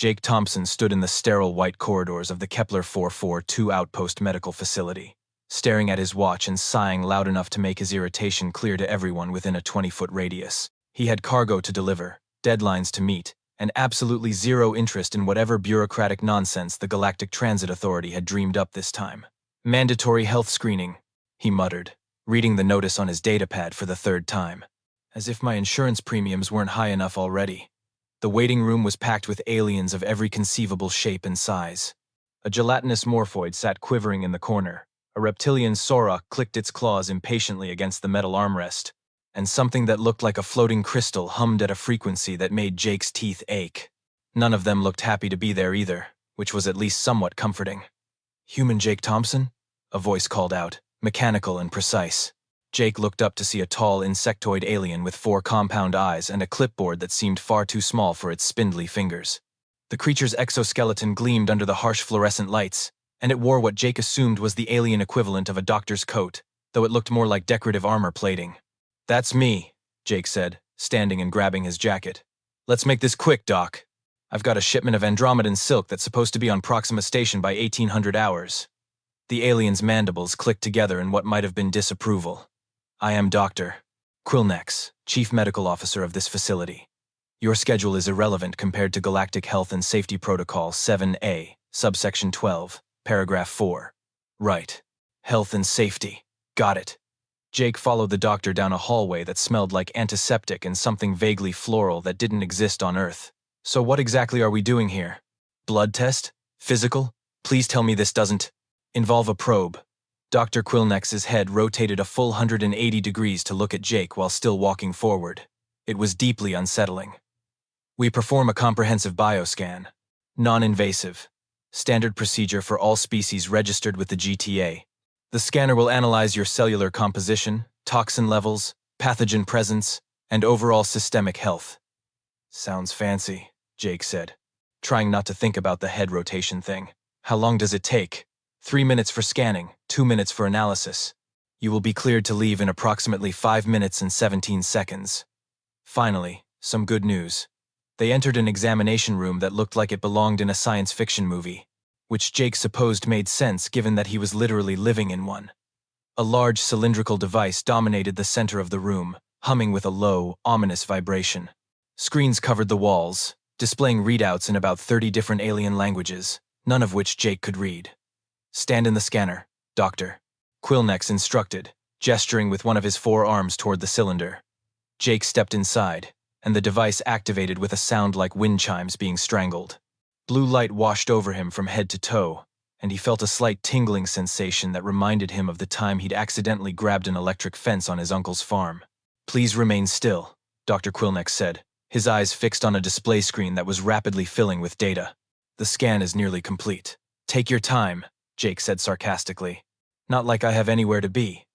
Jake Thompson stood in the sterile white corridors of the Kepler 442 outpost medical facility, staring at his watch and sighing loud enough to make his irritation clear to everyone within a 20-foot radius. He had cargo to deliver, deadlines to meet, and absolutely zero interest in whatever bureaucratic nonsense the Galactic Transit Authority had dreamed up this time. Mandatory health screening, he muttered, reading the notice on his datapad for the third time. As if my insurance premiums weren't high enough already. The waiting room was packed with aliens of every conceivable shape and size. A gelatinous morphoid sat quivering in the corner. A reptilian Sorok clicked its claws impatiently against the metal armrest, and something that looked like a floating crystal hummed at a frequency that made Jake's teeth ache. None of them looked happy to be there either, which was at least somewhat comforting. "Human Jake Thompson?" a voice called out, mechanical and precise. Jake looked up to see a tall insectoid alien with 4 compound eyes and a clipboard that seemed far too small for its spindly fingers. The creature's exoskeleton gleamed under the harsh fluorescent lights, and it wore what Jake assumed was the alien equivalent of a doctor's coat, though it looked more like decorative armor plating. "That's me," Jake said, standing and grabbing his jacket. "Let's make this quick, Doc. I've got a shipment of Andromedan silk that's supposed to be on Proxima Station by 1800 hours. The alien's mandibles clicked together in what might have been disapproval. "I am Dr. Quillnex, Chief Medical Officer of this facility. Your schedule is irrelevant compared to Galactic Health and Safety Protocol 7A, subsection 12, paragraph 4. Right. Health and safety. Got it." Jake followed the doctor down a hallway that smelled like antiseptic and something vaguely floral that didn't exist on Earth. "So what exactly are we doing here? Blood test? Physical? Please tell me this doesn't involve a probe." Dr. Quillnex's head rotated a full 180 degrees to look at Jake while still walking forward. It was deeply unsettling. "We perform a comprehensive bioscan. Non-invasive. Standard procedure for all species registered with the GTA. The scanner will analyze your cellular composition, toxin levels, pathogen presence, and overall systemic health." "Sounds fancy," Jake said, trying not to think about the head rotation thing. "How long does it take?" 3 minutes for scanning, 2 minutes for analysis. You will be cleared to leave in approximately 5 minutes and 17 seconds. Finally, some good news. They entered an examination room that looked like it belonged in a science fiction movie, which Jake supposed made sense given that he was literally living in one. A large cylindrical device dominated the center of the room, humming with a low, ominous vibration. Screens covered the walls, displaying readouts in about 30 different alien languages, none of which Jake could read. "Stand in the scanner, Doctor," Quillnex instructed, gesturing with one of his 4 arms toward the cylinder. Jake stepped inside, and the device activated with a sound like wind chimes being strangled. Blue light washed over him from head to toe, and he felt a slight tingling sensation that reminded him of the time he'd accidentally grabbed an electric fence on his uncle's farm. "Please remain still," Dr. Quillnex said, his eyes fixed on a display screen that was rapidly filling with data. "The scan is nearly complete. Take your time," Jake said sarcastically. "Not like I have anywhere to be."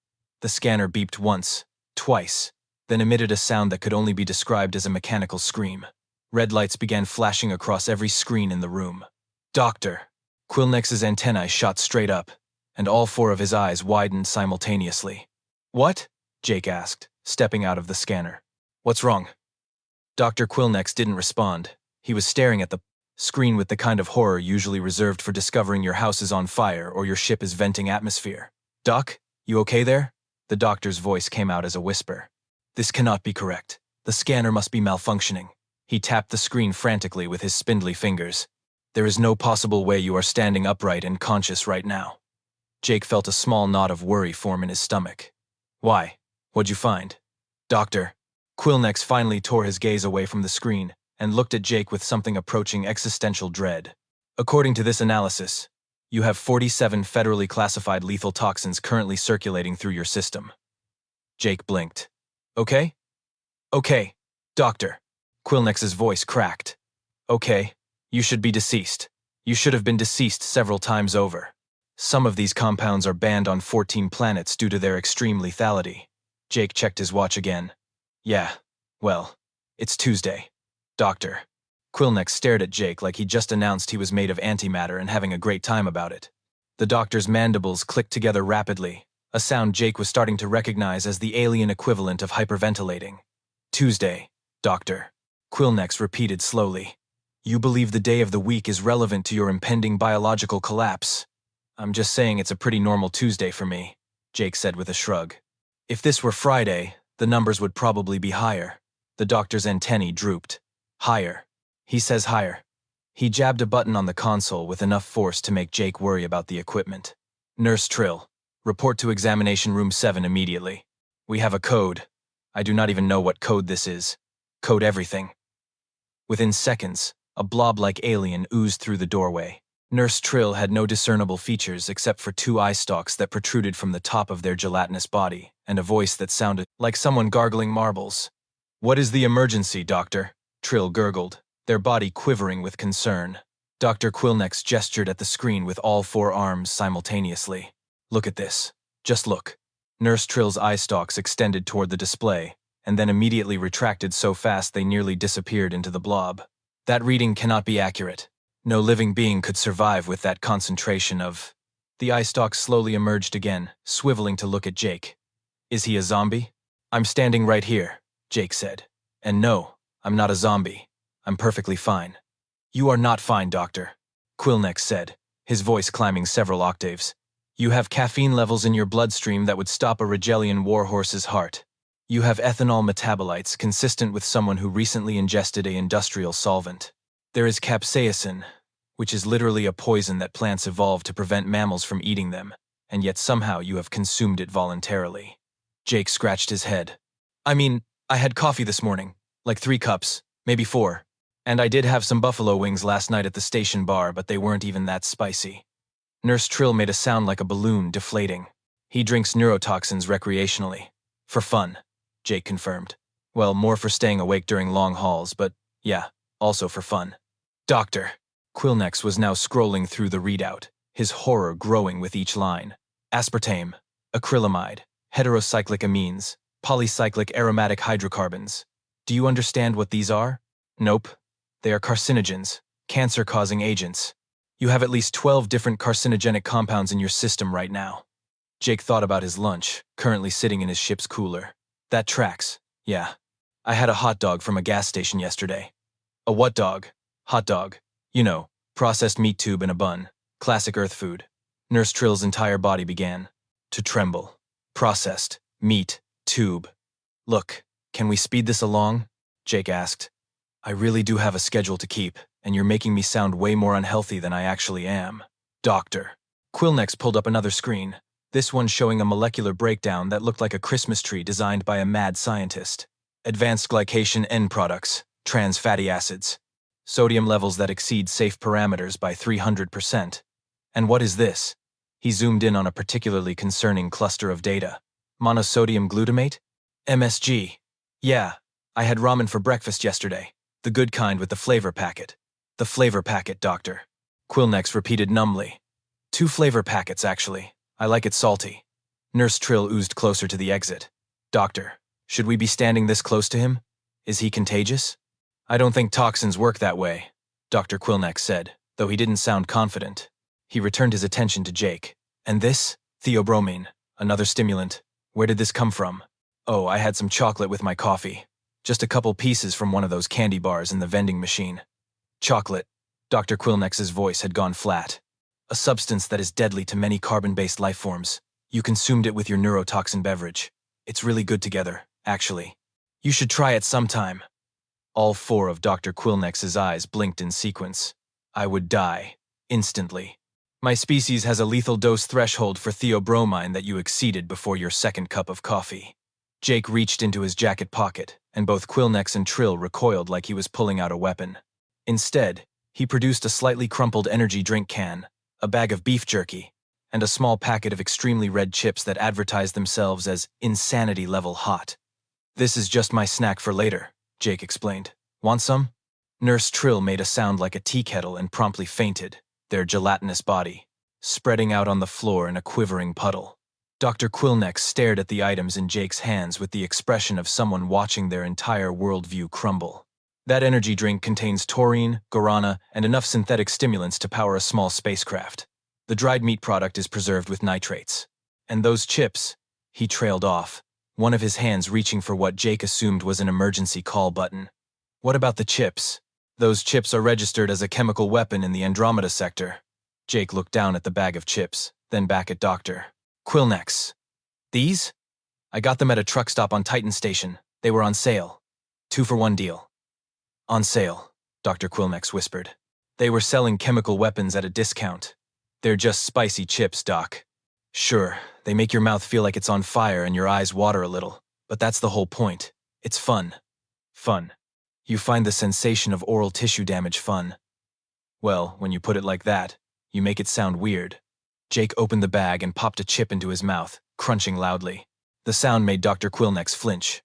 The scanner beeped once, twice, then emitted a sound that could only be described as a mechanical scream. Red lights began flashing across every screen in the room. "Doctor!" Quillnex's antennae shot straight up, and all 4 of his eyes widened simultaneously. "What?" Jake asked, stepping out of the scanner. "What's wrong?" Dr. Quillnex didn't respond. He was staring at the screen with the kind of horror usually reserved for discovering your house is on fire or your ship is venting atmosphere. "Doc, you okay there?" The doctor's voice came out as a whisper. "This cannot be correct. The scanner must be malfunctioning." He tapped the screen frantically with his spindly fingers. "There is no possible way you are standing upright and conscious right now." Jake felt a small knot of worry form in his stomach. "Why? What'd you find?" "Doctor." Quillnex finally tore his gaze away from the screen and looked at Jake with something approaching existential dread. "According to this analysis, you have 47 federally classified lethal toxins currently circulating through your system." Jake blinked. "Okay? Okay, Doctor." Quillnex's voice cracked. "Okay, you should be deceased. You should have been deceased several times over. Some of these compounds are banned on 14 planets due to their extreme lethality." Jake checked his watch again. "Yeah, well, it's Tuesday. Doctor." Quillnex stared at Jake like he just announced he was made of antimatter and having a great time about it. The doctor's mandibles clicked together rapidly, a sound Jake was starting to recognize as the alien equivalent of hyperventilating. "Tuesday, Doctor." Quillnex repeated slowly. You believe the day of the week is relevant to your impending biological collapse. I'm just saying it's a pretty normal Tuesday for me, Jake said with a shrug. If this were Friday, the numbers would probably be higher. The doctor's antennae drooped. Higher. He says higher. He jabbed a button on the console with enough force to make Jake worry about the equipment. Nurse Trill, report to examination room 7 immediately. We have a code. I do not even know what code this is. Code everything. Within seconds, a blob-like alien oozed through the doorway. Nurse Trill had no discernible features except for 2 eye stalks that protruded from the top of their gelatinous body, and a voice that sounded like someone gargling marbles. What is the emergency, Doctor? Trill gurgled, their body quivering with concern. Dr. Quillnex gestured at the screen with all 4 arms simultaneously. Look at this. Just look. Nurse Trill's eye stalks extended toward the display, and then immediately retracted so fast they nearly disappeared into the blob. That reading cannot be accurate. No living being could survive with that concentration of... The eye stalks slowly emerged again, swiveling to look at Jake. Is he a zombie? I'm standing right here, Jake said. And no, I'm not a zombie. I'm perfectly fine. You are not fine, Doctor, Quillnex said, his voice climbing several octaves. You have caffeine levels in your bloodstream that would stop a Rigelian warhorse's heart. You have ethanol metabolites consistent with someone who recently ingested an industrial solvent. There is capsaicin, which is literally a poison that plants evolve to prevent mammals from eating them, and yet somehow you have consumed it voluntarily. Jake scratched his head. I mean, I had coffee this morning, like 3 cups, maybe 4. And I did have some buffalo wings last night at the station bar, but they weren't even that spicy. Nurse Trill made a sound like a balloon deflating. He drinks neurotoxins recreationally. For fun, Jake confirmed. Well, more for staying awake during long hauls, but yeah, also for fun. Doctor. Quillnex was now scrolling through the readout, his horror growing with each line. Aspartame, acrylamide, heterocyclic amines, polycyclic aromatic hydrocarbons. Do you understand what these are? Nope. They are carcinogens, cancer-causing agents. You have at least 12 different carcinogenic compounds in your system right now. Jake thought about his lunch, currently sitting in his ship's cooler. That tracks, yeah. I had a hot dog from a gas station yesterday. A what dog? Hot dog. You know, processed meat tube in a bun. Classic Earth food. Nurse Trill's entire body began to tremble. Processed meat tube. Look, can we speed this along? Jake asked. I really do have a schedule to keep, and you're making me sound way more unhealthy than I actually am. Doctor. Quillnex pulled up another screen, this one showing a molecular breakdown that looked like a Christmas tree designed by a mad scientist. Advanced glycation end products, trans fatty acids. Sodium levels that exceed safe parameters by 300%. And what is this? He zoomed in on a particularly concerning cluster of data. Monosodium glutamate? MSG. Yeah, I had ramen for breakfast yesterday. The good kind with the flavor packet. The flavor packet, Doctor. Quillnex repeated numbly. 2 flavor packets, actually. I like it salty. Nurse Trill oozed closer to the exit. Doctor, should we be standing this close to him? Is he contagious? I don't think toxins work that way, Dr. Quillnex said, though he didn't sound confident. He returned his attention to Jake. And this? Theobromine, another stimulant. Where did this come from? Oh, I had some chocolate with my coffee. Just a couple pieces from one of those candy bars in the vending machine. Chocolate. Dr. Quillnex's voice had gone flat. A substance that is deadly to many carbon-based life forms. You consumed it with your neurotoxin beverage. It's really good together, actually. You should try it sometime. All 4 of Dr. Quillnex's eyes blinked in sequence. I would die. Instantly. My species has a lethal dose threshold for theobromine that you exceeded before your 2nd cup of coffee. Jake reached into his jacket pocket, and both Quillnex and Trill recoiled like he was pulling out a weapon. Instead, he produced a slightly crumpled energy drink can, a bag of beef jerky, and a small packet of extremely red chips that advertised themselves as insanity-level hot. This is just my snack for later, Jake explained. Want some? Nurse Trill made a sound like a tea kettle and promptly fainted, their gelatinous body spreading out on the floor in a quivering puddle. Dr. Quillnex stared at the items in Jake's hands with the expression of someone watching their entire worldview crumble. That energy drink contains taurine, guarana, and enough synthetic stimulants to power a small spacecraft. The dried meat product is preserved with nitrates. And those chips, he trailed off, one of his hands reaching for what Jake assumed was an emergency call button. What about the chips? Those chips are registered as a chemical weapon in the Andromeda sector. Jake looked down at the bag of chips, then back at Dr. Quillnex. These? I got them at a truck stop on Titan Station. They were on sale. 2-for-1 deal. On sale, Dr. Quillnex whispered. They were selling chemical weapons at a discount. They're just spicy chips, Doc. Sure, they make your mouth feel like it's on fire and your eyes water a little, but that's the whole point. It's fun. Fun. You find the sensation of oral tissue damage fun. Well, when you put it like that, you make it sound weird. Jake opened the bag and popped a chip into his mouth, crunching loudly. The sound made Dr. Quillnex flinch.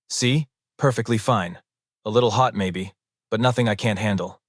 See? Perfectly fine. A little hot maybe, but nothing I can't handle.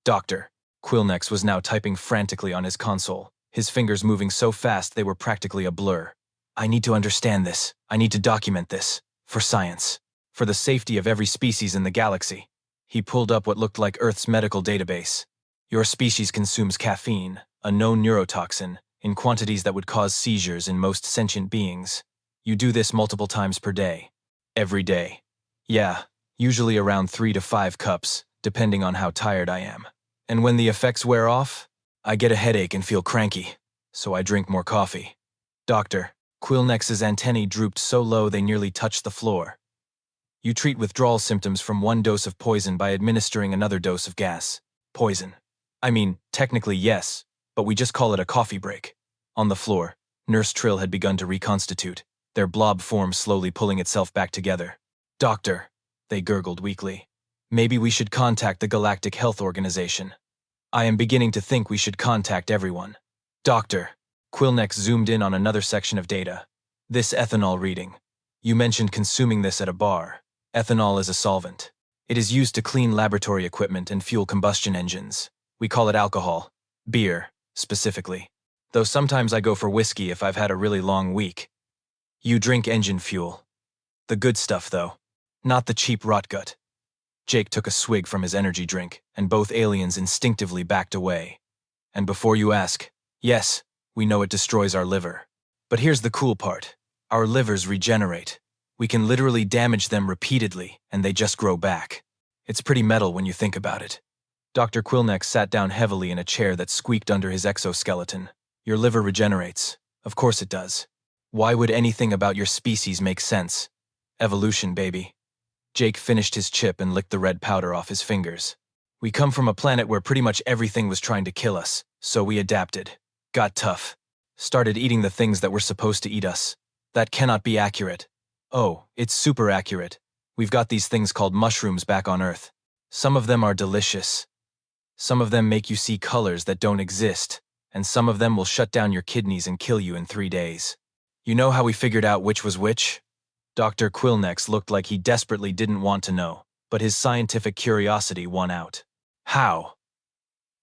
Dr. Quillnex was now typing frantically on his console, his fingers moving so fast they were practically a blur. I need to understand this. I need to document this. For science. For the safety of every species in the galaxy. He pulled up what looked like Earth's medical database. Your species consumes caffeine, a known neurotoxin, in quantities that would cause seizures in most sentient beings. You do this multiple times per day. Every day. Yeah, usually around 3 to 5 cups, depending on how tired I am. And when the effects wear off, I get a headache and feel cranky, so I drink more coffee. Dr. Quillnex's antennae drooped so low they nearly touched the floor. You treat withdrawal symptoms from one dose of poison by administering another dose of gas. Poison. I mean, technically yes, but we just call it a coffee break. On the floor, Nurse Trill had begun to reconstitute, their blob form slowly pulling itself back together. Doctor, they gurgled weakly. Maybe we should contact the Galactic Health Organization. I am beginning to think we should contact everyone. Doctor, Quillnex zoomed in on another section of data. This ethanol reading. You mentioned consuming this at a bar. Ethanol is a solvent. It is used to clean laboratory equipment and fuel combustion engines. We call it alcohol. Beer, specifically. Though sometimes I go for whiskey if I've had a really long week. You drink engine fuel. The good stuff, though. Not the cheap rotgut. Jake took a swig from his energy drink, and both aliens instinctively backed away. And before you ask, yes, we know it destroys our liver. But here's the cool part. Our livers regenerate. We can literally damage them repeatedly, and they just grow back. It's pretty metal when you think about it. Dr. Quillnex sat down heavily in a chair that squeaked under his exoskeleton. Your liver regenerates. Of course it does. Why would anything about your species make sense? Evolution, baby. Jake finished his chip and licked the red powder off his fingers. We come from a planet where pretty much everything was trying to kill us, so we adapted. Got tough. Started eating the things that were supposed to eat us. That cannot be accurate. Oh, it's super accurate. We've got these things called mushrooms back on Earth. Some of them are delicious. Some of them make you see colors that don't exist, and some of them will shut down your kidneys and kill you in 3 days. You know how we figured out which was which? Dr. Quillnex looked like he desperately didn't want to know, but his scientific curiosity won out. How?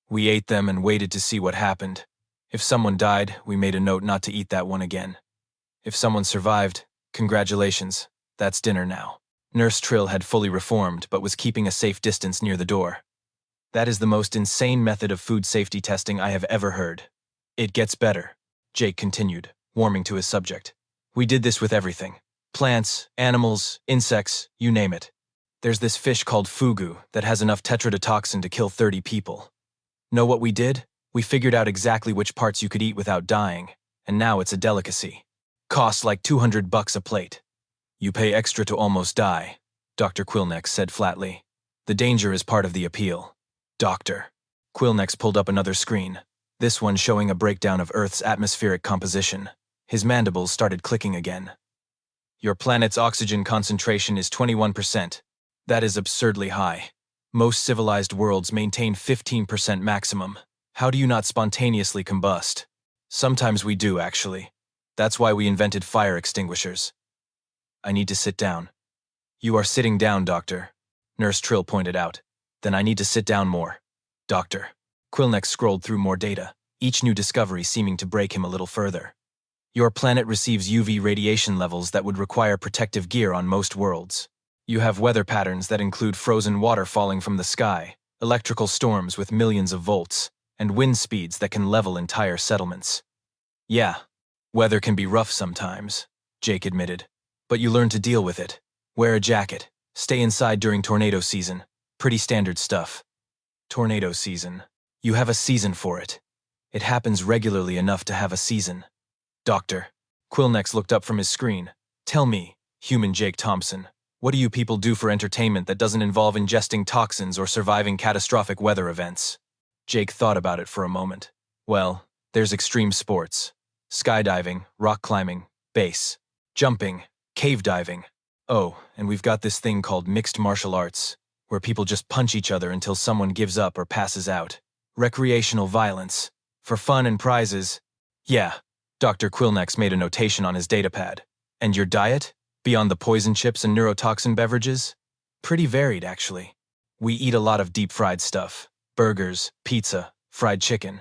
We ate them and waited to see what happened. If someone died, we made a note not to eat that one again. If someone survived, congratulations, that's dinner now. Nurse Trill had fully reformed but was keeping a safe distance near the door. That is the most insane method of food safety testing I have ever heard. It gets better, Jake continued, warming to his subject. We did this with everything. Plants, animals, insects, you name it. There's this fish called fugu that has enough tetrodotoxin to kill 30 people. Know what we did? We figured out exactly which parts you could eat without dying, and now it's a delicacy. Costs like $200 a plate. You pay extra to almost die, Dr. Quillnex said flatly. The danger is part of the appeal. Doctor. Quillnex pulled up another screen, this one showing a breakdown of Earth's atmospheric composition. His mandibles started clicking again. Your planet's oxygen concentration is 21%. That is absurdly high. Most civilized worlds maintain 15% maximum. How do you not spontaneously combust? Sometimes we do, actually. That's why we invented fire extinguishers. I need to sit down. You are sitting down, Doctor. Nurse Trill pointed out. Then I need to sit down more. Doctor. Quillnex scrolled through more data, each new discovery seeming to break him a little further. Your planet receives UV radiation levels that would require protective gear on most worlds. You have weather patterns that include frozen water falling from the sky, electrical storms with millions of volts, and wind speeds that can level entire settlements. Yeah, weather can be rough sometimes, Jake admitted. But you learn to deal with it. Wear a jacket. Stay inside during tornado season. Pretty standard stuff. Tornado season. You have a season for it. It happens regularly enough to have a season. Doctor. Quillnex looked up from his screen. Tell me, human Jake Thompson, what do you people do for entertainment that doesn't involve ingesting toxins or surviving catastrophic weather events? Jake thought about it for a moment. Well, there's extreme sports. Skydiving, rock climbing, base, jumping, cave diving. Oh, and we've got this thing called mixed martial arts, where people just punch each other until someone gives up or passes out. Recreational violence. For fun and prizes. Yeah. Dr. Quillnex made a notation on his datapad. And your diet? Beyond the poison chips and neurotoxin beverages? Pretty varied, actually. We eat a lot of deep-fried stuff. Burgers, pizza, fried chicken.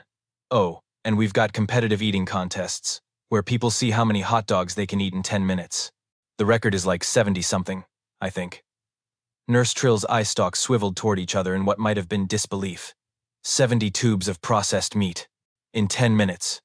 Oh, and we've got competitive eating contests, where people see how many hot dogs they can eat in 10 minutes. The record is like 70-something, I think. Nurse Trill's eye stalks swiveled toward each other in what might have been disbelief. 70 tubes of processed meat. In 10 minutes.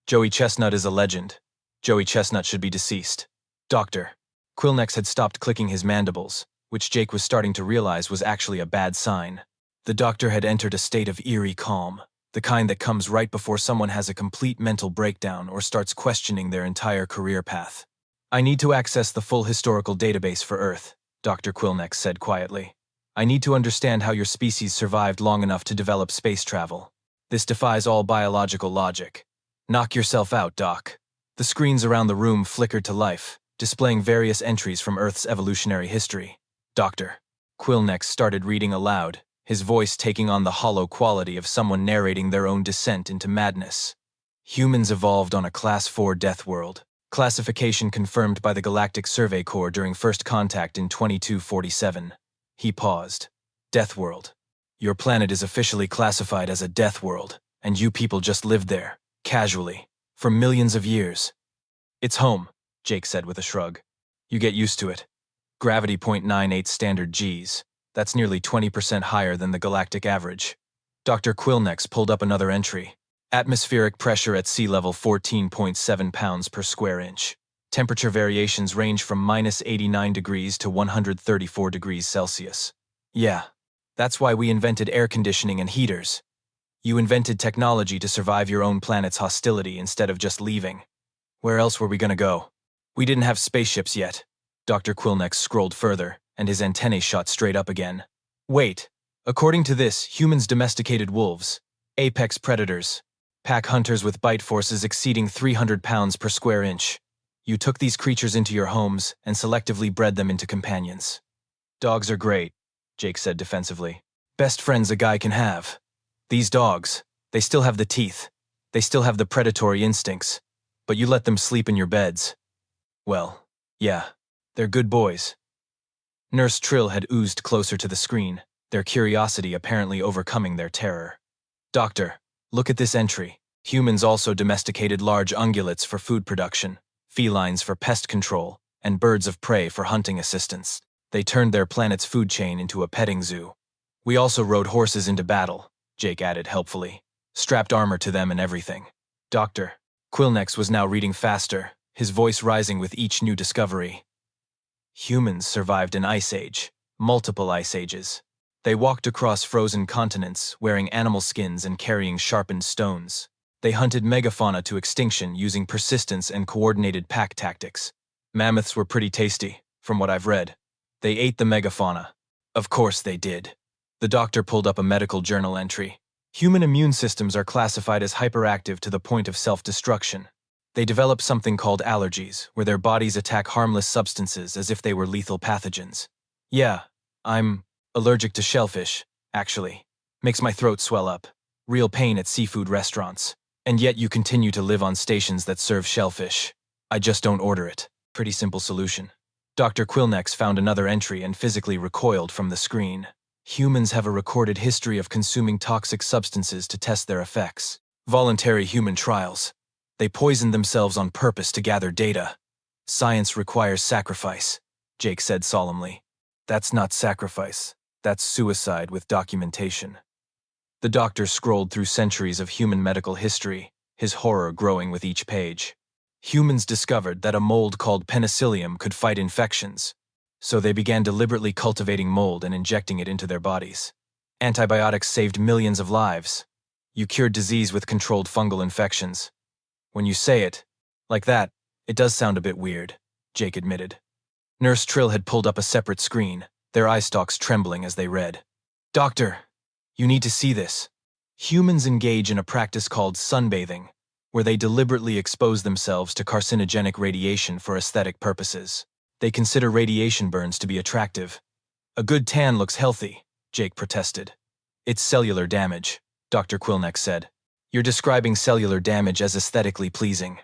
Joey Chestnut is a legend. Joey Chestnut should be deceased. Doctor. Quillnex had stopped clicking his mandibles, which Jake was starting to realize was actually a bad sign. The doctor had entered a state of eerie calm, the kind that comes right before someone has a complete mental breakdown or starts questioning their entire career path. I need to access the full historical database for Earth, Dr. Quillnex said quietly. I need to understand how your species survived long enough to develop space travel. This defies all biological logic. Knock yourself out, Doc. The screens around the room flickered to life, displaying various entries from Earth's evolutionary history. Doctor. Quillnex started reading aloud, his voice taking on the hollow quality of someone narrating their own descent into madness. Humans evolved on a Class 4 death world, classification confirmed by the Galactic Survey Corps during first contact in 2247. He paused. Death world. Your planet is officially classified as a death world, and you people just lived there, casually, for millions of years. It's home, Jake said with a shrug. You get used to it. Gravity 0.98 standard Gs. That's nearly 20% higher than the galactic average. Dr. Quillnex pulled up another entry. Atmospheric pressure at sea level 14.7 pounds per square inch. Temperature variations range from minus 89 degrees to 134 degrees Celsius. Yeah, that's why we invented air conditioning and heaters. You invented technology to survive your own planet's hostility instead of just leaving. Where else were we gonna go? We didn't have spaceships yet. Dr. Quillnex scrolled further, and his antennae shot straight up again. Wait, according to this, humans domesticated wolves, apex predators, pack hunters with bite forces exceeding 300 pounds per square inch. You took these creatures into your homes and selectively bred them into companions. Dogs are great, Jake said defensively. Best friends a guy can have. These dogs, they still have the teeth. They still have the predatory instincts. But you let them sleep in your beds. Well, yeah, they're good boys. Nurse Trill had oozed closer to the screen, their curiosity apparently overcoming their terror. Doctor, look at this entry. Humans also domesticated large ungulates for food production, felines for pest control, and birds of prey for hunting assistance. They turned their planet's food chain into a petting zoo. We also rode horses into battle, Jake added helpfully. Strapped armor to them and everything. Doctor. Quillnex was now reading faster, his voice rising with each new discovery. Humans survived an ice age, multiple ice ages. They walked across frozen continents, wearing animal skins and carrying sharpened stones. They hunted megafauna to extinction using persistence and coordinated pack tactics. Mammoths were pretty tasty, from what I've read. They ate the megafauna. Of course they did. The doctor pulled up a medical journal entry. Human immune systems are classified as hyperactive to the point of self-destruction. They develop something called allergies, where their bodies attack harmless substances as if they were lethal pathogens. Yeah, I'm allergic to shellfish, actually. Makes my throat swell up. Real pain at seafood restaurants. And yet you continue to live on stations that serve shellfish. I just don't order it. Pretty simple solution. Dr. Quillnex found another entry and physically recoiled from the screen. Humans have a recorded history of consuming toxic substances to test their effects. Voluntary human trials. They poisoned themselves on purpose to gather data. Science requires sacrifice, Jake said solemnly. That's not sacrifice. That's suicide with documentation. The doctor scrolled through centuries of human medical history, his horror growing with each page. Humans discovered that a mold called penicillium could fight infections, so they began deliberately cultivating mold and injecting it into their bodies. Antibiotics saved millions of lives. You cured disease with controlled fungal infections. When you say it, like that, it does sound a bit weird, Jake admitted. Nurse Trill had pulled up a separate screen, their eye stalks trembling as they read. Doctor, you need to see this. Humans engage in a practice called sunbathing, where they deliberately expose themselves to carcinogenic radiation for aesthetic purposes. They consider radiation burns to be attractive. A good tan looks healthy, Jake protested. It's cellular damage, Dr. Quillneck said. You're describing cellular damage as aesthetically pleasing.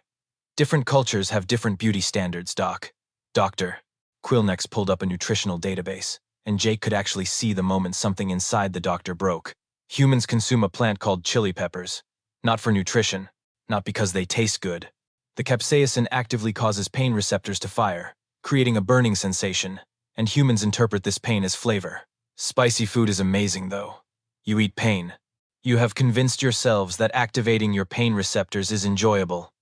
Different cultures have different beauty standards, Doc. Doctor. Quillnex pulled up a nutritional database, and Jake could actually see the moment something inside the doctor broke. Humans consume a plant called chili peppers. Not for nutrition, not because they taste good. The capsaicin actively causes pain receptors to fire, creating a burning sensation, and humans interpret this pain as flavor. Spicy food is amazing, though. You eat pain. You have convinced yourselves that activating your pain receptors is enjoyable.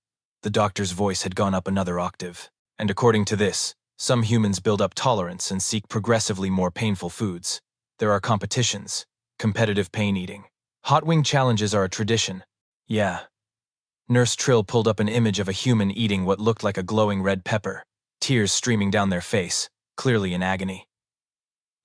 The doctor's voice had gone up another octave, and according to this, some humans build up tolerance and seek progressively more painful foods. There are competitions, competitive pain eating. Hot wing challenges are a tradition. Yeah. Nurse Trill pulled up an image of a human eating what looked like a glowing red pepper, tears streaming down their face, clearly in agony.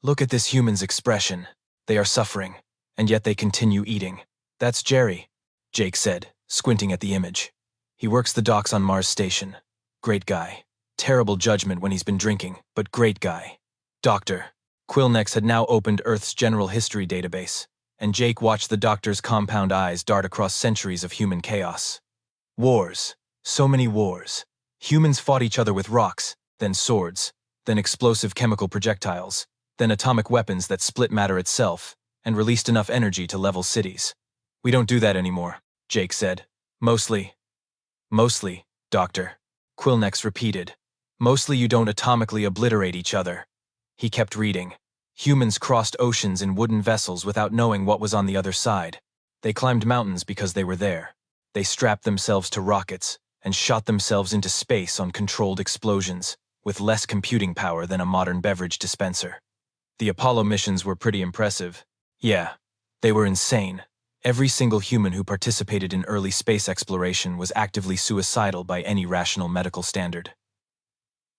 Look at this human's expression. They are suffering, and yet they continue eating. That's Jerry, Jake said, squinting at the image. He works the docks on Mars Station. Great guy. Terrible judgment when he's been drinking, but great guy. Doctor. Quillnex had now opened Earth's general history database, and Jake watched the doctor's compound eyes dart across centuries of human chaos. Wars. So many wars. Humans fought each other with rocks, then swords, then explosive chemical projectiles, then atomic weapons that split matter itself and released enough energy to level cities. We don't do that anymore, Jake said. Mostly, Doctor. Quillnex repeated. Mostly you don't atomically obliterate each other. He kept reading. Humans crossed oceans in wooden vessels without knowing what was on the other side. They climbed mountains because they were there. They strapped themselves to rockets and shot themselves into space on controlled explosions, with less computing power than a modern beverage dispenser. The Apollo missions were pretty impressive. Yeah, they were insane. Every single human who participated in early space exploration was actively suicidal by any rational medical standard.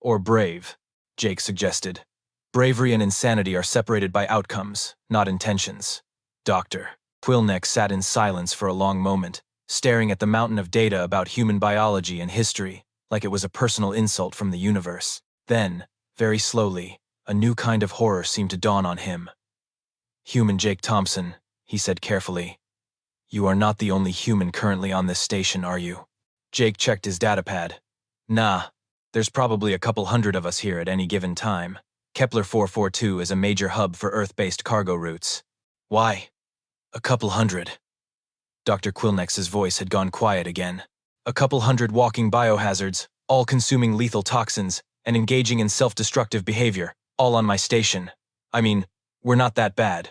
Or brave, Jake suggested. Bravery and insanity are separated by outcomes, not intentions. Dr. Quillneck sat in silence for a long moment, staring at the mountain of data about human biology and history, like it was a personal insult from the universe. Then, very slowly, a new kind of horror seemed to dawn on him. Human Jake Thompson, he said carefully. You are not the only human currently on this station, are you? Jake checked his datapad. Nah, there's probably a couple hundred of us here at any given time. Kepler 442 is a major hub for Earth-based cargo routes. Why? A couple hundred. Dr. Quillnex's voice had gone quiet again. A couple hundred walking biohazards, all consuming lethal toxins and engaging in self-destructive behavior, all on my station. I mean, we're not that bad.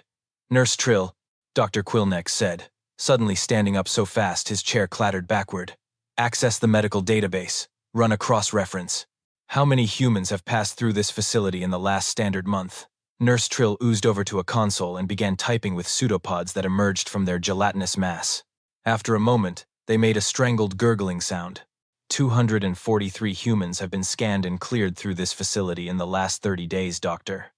Nurse Trill, Dr. Quillnex said, suddenly standing up so fast his chair clattered backward. Access the medical database. Run a cross-reference. How many humans have passed through this facility in the last standard month? Nurse Trill oozed over to a console and began typing with pseudopods that emerged from their gelatinous mass. After a moment, they made a strangled gurgling sound. 243 humans have been scanned and cleared through this facility in the last 30 days, Doctor.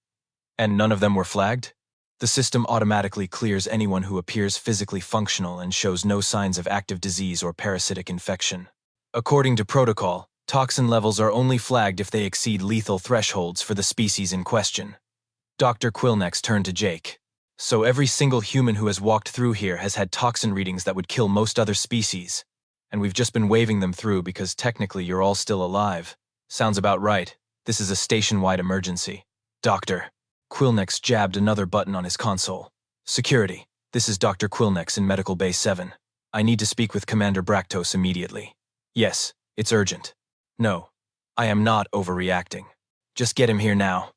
And none of them were flagged? The system automatically clears anyone who appears physically functional and shows no signs of active disease or parasitic infection. According to protocol, toxin levels are only flagged if they exceed lethal thresholds for the species in question. Dr. Quillnex turned to Jake. So every single human who has walked through here has had toxin readings that would kill most other species, and we've just been waving them through because technically you're all still alive. Sounds about right. This is a station-wide emergency. Doctor. Quillnex jabbed another button on his console. Security. This is Dr. Quillnex in Medical Bay 7. I need to speak with Commander Bractos immediately. Yes, it's urgent. No, I am not overreacting. Just get him here now.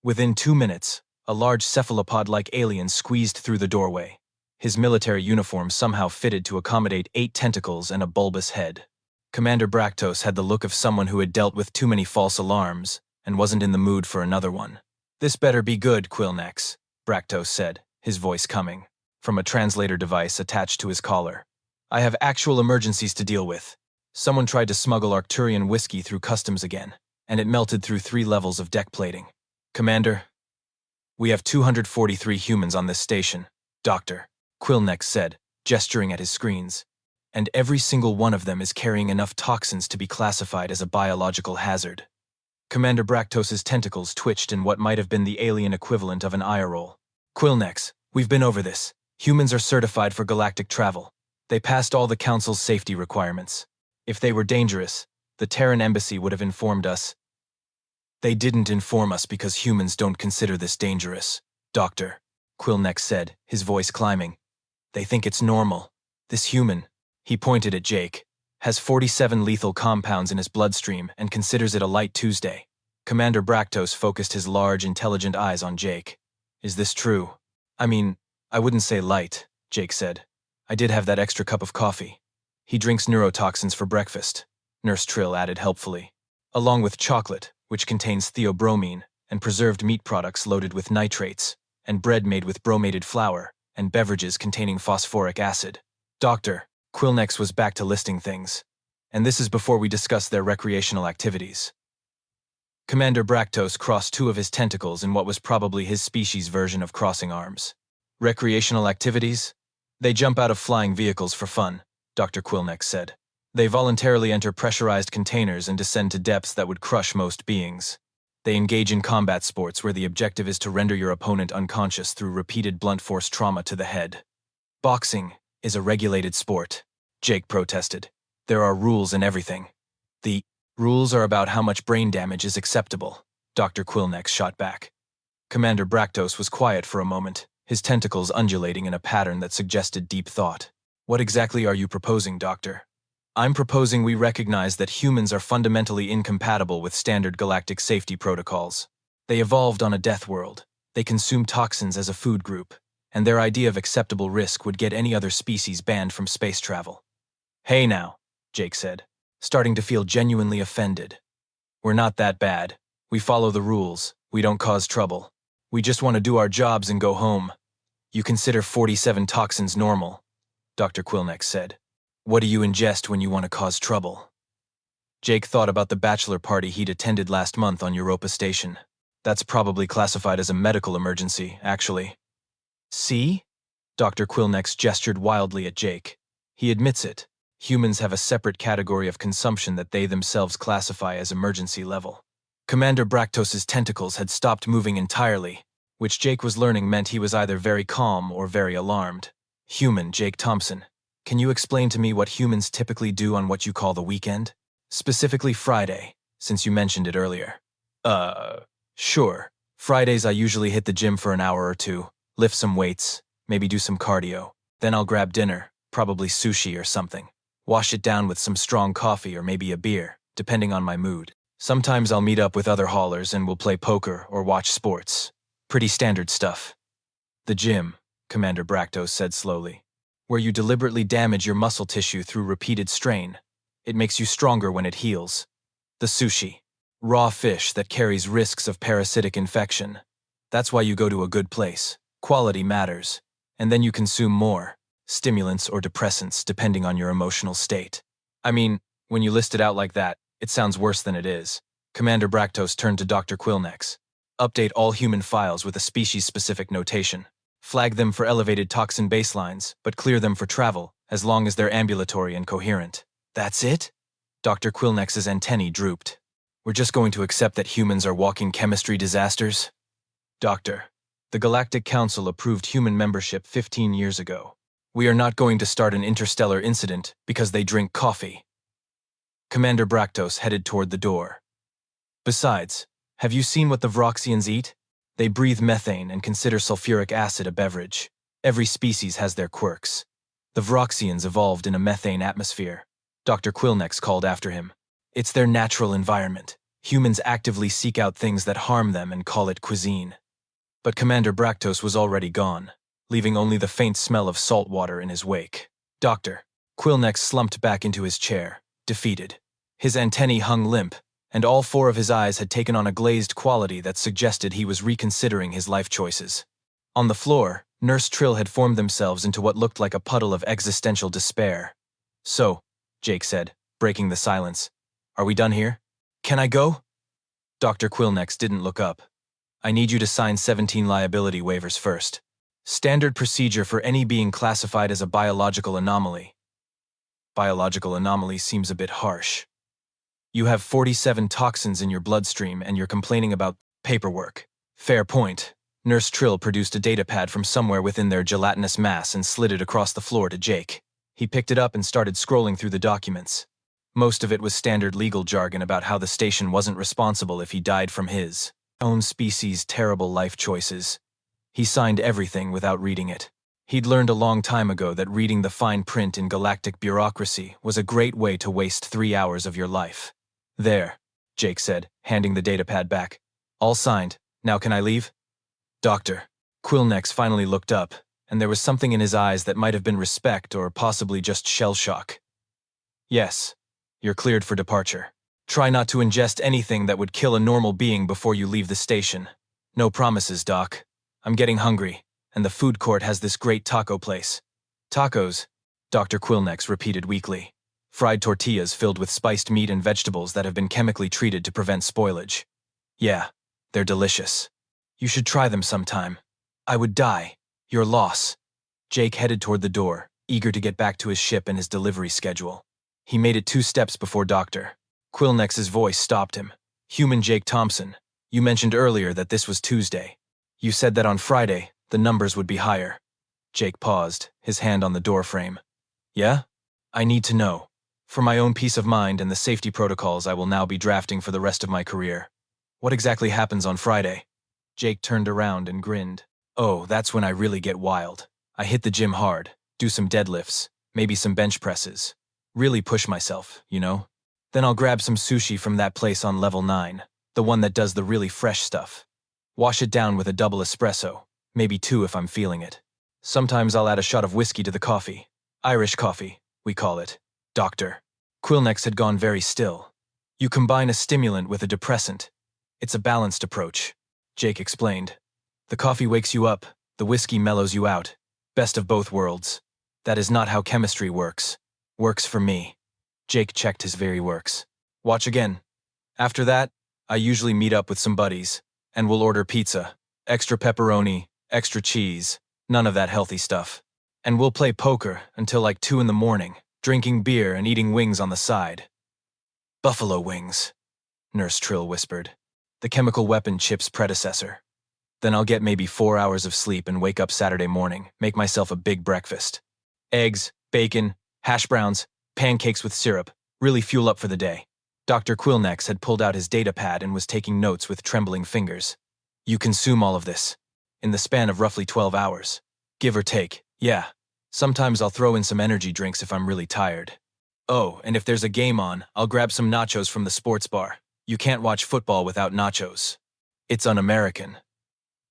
Within 2 minutes, a large cephalopod-like alien squeezed through the doorway. His military uniform somehow fitted to accommodate 8 tentacles and a bulbous head. Commander Bractos had the look of someone who had dealt with too many false alarms and wasn't in the mood for another one. This better be good, Quillnex, Bractos said, his voice coming from a translator device attached to his collar. "I have actual emergencies to deal with. Someone tried to smuggle Arcturian whiskey through customs again, and it melted through 3 levels of deck plating. Commander, we have 243 humans on this station," Dr. Quillnex said, gesturing at his screens. "And every single one of them is carrying enough toxins to be classified as a biological hazard." Commander Bractos's tentacles twitched in what might have been the alien equivalent of an eye roll. "Quillnex, we've been over this. Humans are certified for galactic travel. They passed all the Council's safety requirements. If they were dangerous, the Terran embassy would have informed us." "They didn't inform us because humans don't consider this dangerous," Dr. Quillnex said, his voice climbing. "They think it's normal. This human," he pointed at Jake, "has 47 lethal compounds in his bloodstream and considers it a light Tuesday." Commander Bractos focused his large, intelligent eyes on Jake. "Is this true?" "I mean, I wouldn't say light," Jake said. "I did have that extra cup of coffee." "He drinks neurotoxins for breakfast," Nurse Trill added helpfully, "along with chocolate, which contains theobromine, and preserved meat products loaded with nitrates, and bread made with bromated flour, and beverages containing phosphoric acid." Dr. Quillnex was back to listing things. "And this is before we discuss their recreational activities." Commander Bractos crossed 2 of his tentacles in what was probably his species' version of crossing arms. "Recreational activities? They jump out of flying vehicles for fun," Dr. Quillnex said. "They voluntarily enter pressurized containers and descend to depths that would crush most beings. They engage in combat sports where the objective is to render your opponent unconscious through repeated blunt force trauma to the head." "Boxing is a regulated sport," Jake protested. "There are rules and everything." "The rules are about how much brain damage is acceptable," Dr. Quillnex shot back. Commander Bractos was quiet for a moment, his tentacles undulating in a pattern that suggested deep thought. "What exactly are you proposing, Doctor?" "I'm proposing we recognize that humans are fundamentally incompatible with standard galactic safety protocols. They evolved on a death world. They consume toxins as a food group, and their idea of acceptable risk would get any other species banned from space travel." "Hey now," Jake said, starting to feel genuinely offended. "We're not that bad. We follow the rules. We don't cause trouble. We just want to do our jobs and go home." "You consider 47 toxins normal," Dr. Quillnex said. "What do you ingest when you want to cause trouble?" Jake thought about the bachelor party he'd attended last month on Europa Station. "That's probably classified as a medical emergency, actually." "See?" Dr. Quillnex gestured wildly at Jake. "He admits it. Humans have a separate category of consumption that they themselves classify as emergency level." Commander Bractos's tentacles had stopped moving entirely, which Jake was learning meant he was either very calm or very alarmed. "Human Jake Thompson, can you explain to me what humans typically do on what you call the weekend? Specifically Friday, since you mentioned it earlier." Sure. Fridays I usually hit the gym for an hour or 2, lift some weights, maybe do some cardio. Then I'll grab dinner, probably sushi or something. Wash it down with some strong coffee or maybe a beer, depending on my mood. Sometimes I'll meet up with other haulers and we'll play poker or watch sports. Pretty standard stuff." "The gym," Commander Bractos said slowly, "where you deliberately damage your muscle tissue through repeated strain. It makes you stronger when it heals. The sushi, raw fish that carries risks of parasitic infection. That's why you go to a good place. Quality matters. And then you consume more, stimulants or depressants depending on your emotional state." "I mean, when you list it out like that, it sounds worse than it is." Commander Bractos turned to Dr. Quillnex. "Update all human files with a species-specific notation. Flag them for elevated toxin baselines, but clear them for travel, as long as they're ambulatory and coherent." "That's it?" Dr. Quillnex's antennae drooped. "We're just going to accept that humans are walking chemistry disasters?" "Doctor, the Galactic Council approved human membership 15 years ago. We are not going to start an interstellar incident because they drink coffee." Commander Bractos headed toward the door. "Besides, have you seen what the Vroxians eat? They breathe methane and consider sulfuric acid a beverage. Every species has their quirks. The Vroxians evolved in a methane atmosphere," Dr. Quillnex called after him. "It's their natural environment. Humans actively seek out things that harm them and call it cuisine." But Commander Bractos was already gone, leaving only the faint smell of salt water in his wake. Dr. Quillnex slumped back into his chair, defeated. His antennae hung limp, and all 4 of his eyes had taken on a glazed quality that suggested he was reconsidering his life choices. On the floor, Nurse Trill had formed themselves into what looked like a puddle of existential despair. "So," Jake said, breaking the silence, "are we done here? Can I go?" Dr. Quillnex didn't look up. "I need you to sign 17 liability waivers first. Standard procedure for any being classified as a biological anomaly." Biological anomaly seems a bit harsh. "You have 47 toxins in your bloodstream and you're complaining about paperwork." "Fair point." Nurse Trill produced a datapad from somewhere within their gelatinous mass and slid it across the floor to Jake. He picked it up and started scrolling through the documents. Most of it was standard legal jargon about how the station wasn't responsible if he died from his own species' terrible life choices. He signed everything without reading it. He'd learned a long time ago that reading the fine print in galactic bureaucracy was a great way to waste 3 hours of your life. "There," Jake said, handing the datapad back. "All signed. Now can I leave?" Dr. Quillnex finally looked up, and there was something in his eyes that might have been respect or possibly just shell shock. "Yes, you're cleared for departure. Try not to ingest anything that would kill a normal being before you leave the station. No promises, Doc. I'm getting hungry, and the food court has this great taco place." "Tacos," Dr. Quillnex repeated weakly. "Fried tortillas filled with spiced meat and vegetables that have been chemically treated to prevent spoilage. Yeah, they're delicious. You should try them sometime." "I would die. Your loss." Jake headed toward the door, eager to get back to his ship and his delivery schedule. He made it 2 steps before Dr. Quillnex's voice stopped him. "Human Jake Thompson, you mentioned earlier that this was Tuesday. You said that on Friday, the numbers would be higher." Jake paused, his hand on the doorframe. "Yeah? I need to know. For my own peace of mind and the safety protocols I will now be drafting for the rest of my career. What exactly happens on Friday?" Jake turned around and grinned. "Oh, that's when I really get wild. I hit the gym hard, do some deadlifts, maybe some bench presses. Really push myself, you know? Then I'll grab some sushi from that place on level 9, the one that does the really fresh stuff. Wash it down with a double espresso, maybe 2 if I'm feeling it. Sometimes I'll add a shot of whiskey to the coffee. Irish coffee, we call it." Dr. Quillnex had gone very still. "You combine a stimulant with a depressant. It's a balanced approach," Jake explained. "The coffee wakes you up, the whiskey mellows you out. Best of both worlds. That is not how chemistry works. Works for me." Jake checked his very works. "Watch again. After that, I usually meet up with some buddies, and we'll order pizza. Extra pepperoni, extra cheese, none of that healthy stuff. And we'll play poker until like 2 in the morning, drinking beer and eating wings on the side." "Buffalo wings," Nurse Trill whispered. "The chemical weapon Chip's predecessor. Then I'll get maybe 4 hours of sleep and wake up Saturday morning, make myself a big breakfast. Eggs, bacon, hash browns, pancakes with syrup, really fuel up for the day." Dr. Quillnex had pulled out his datapad and was taking notes with trembling fingers. "You consume all of this in the span of roughly 12 hours. Give or take, yeah. Sometimes I'll throw in some energy drinks if I'm really tired. Oh, and if there's a game on, I'll grab some nachos from the sports bar. You can't watch football without nachos. It's un-American.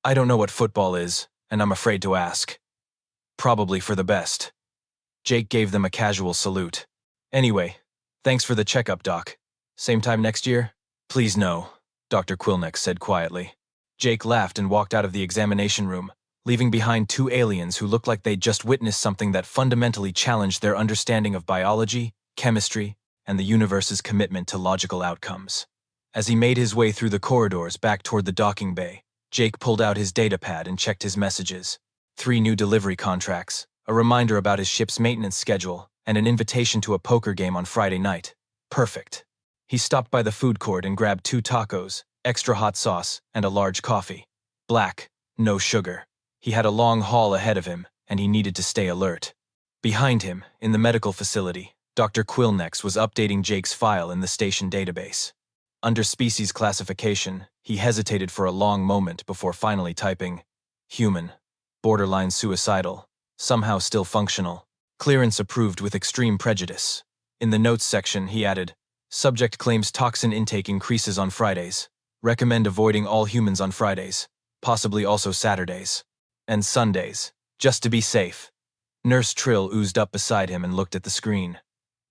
I don't know what football is, and I'm afraid to ask. Probably for the best." Jake gave them a casual salute. "Anyway, thanks for the checkup, Doc. Same time next year?" "Please no," Dr. Quillnex said quietly. Jake laughed and walked out of the examination room, leaving behind 2 aliens who looked like they'd just witnessed something that fundamentally challenged their understanding of biology, chemistry, and the universe's commitment to logical outcomes. As he made his way through the corridors back toward the docking bay, Jake pulled out his datapad and checked his messages. 3 new delivery contracts, a reminder about his ship's maintenance schedule, and an invitation to a poker game on Friday night. Perfect. He stopped by the food court and grabbed 2 tacos, extra hot sauce, and a large coffee. Black, no sugar. He had a long haul ahead of him, and he needed to stay alert. Behind him, in the medical facility, Dr. Quillnex was updating Jake's file in the station database. Under species classification, he hesitated for a long moment before finally typing, "Human, borderline suicidal, somehow still functional, clearance approved with extreme prejudice." In the notes section, he added, "Subject claims toxin intake increases on Fridays. Recommend avoiding all humans on Fridays, possibly also Saturdays. And Sundays, just to be safe." Nurse Trill oozed up beside him and looked at the screen.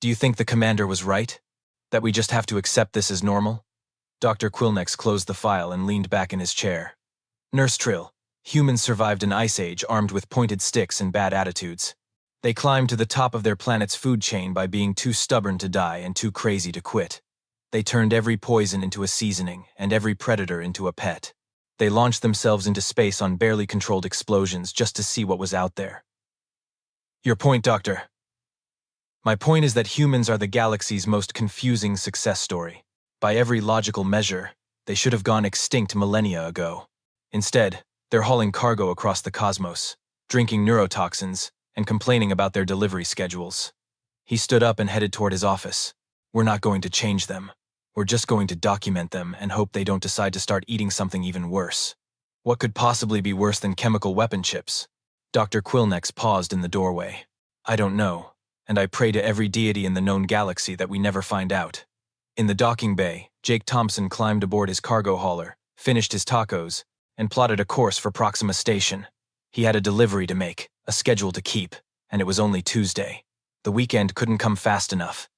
"Do you think the commander was right? That we just have to accept this as normal?" Dr. Quillnex closed the file and leaned back in his chair. "Nurse Trill, Humans survived an ice age armed with pointed sticks and bad attitudes. They climbed to the top of their planet's food chain by being too stubborn to die and too crazy to quit. They turned every poison into a seasoning and every predator into a pet. They launched themselves into space on barely controlled explosions just to see what was out there. Your point, Doctor. My point is that humans are the galaxy's most confusing success story. By every logical measure, they should have gone extinct millennia ago. Instead, they're hauling cargo across the cosmos, drinking neurotoxins, and complaining about their delivery schedules. He stood up and headed toward his office. We're not going to change them. We're just going to document them and hope they don't decide to start eating something even worse. What could possibly be worse than chemical weapon chips? Dr. Quillnex paused in the doorway. I don't know, and I pray to every deity in the known galaxy that we never find out. In the docking bay, Jake Thompson climbed aboard his cargo hauler, finished his tacos, and plotted a course for Proxima Station. He had a delivery to make, a schedule to keep, and it was only Tuesday. The weekend couldn't come fast enough.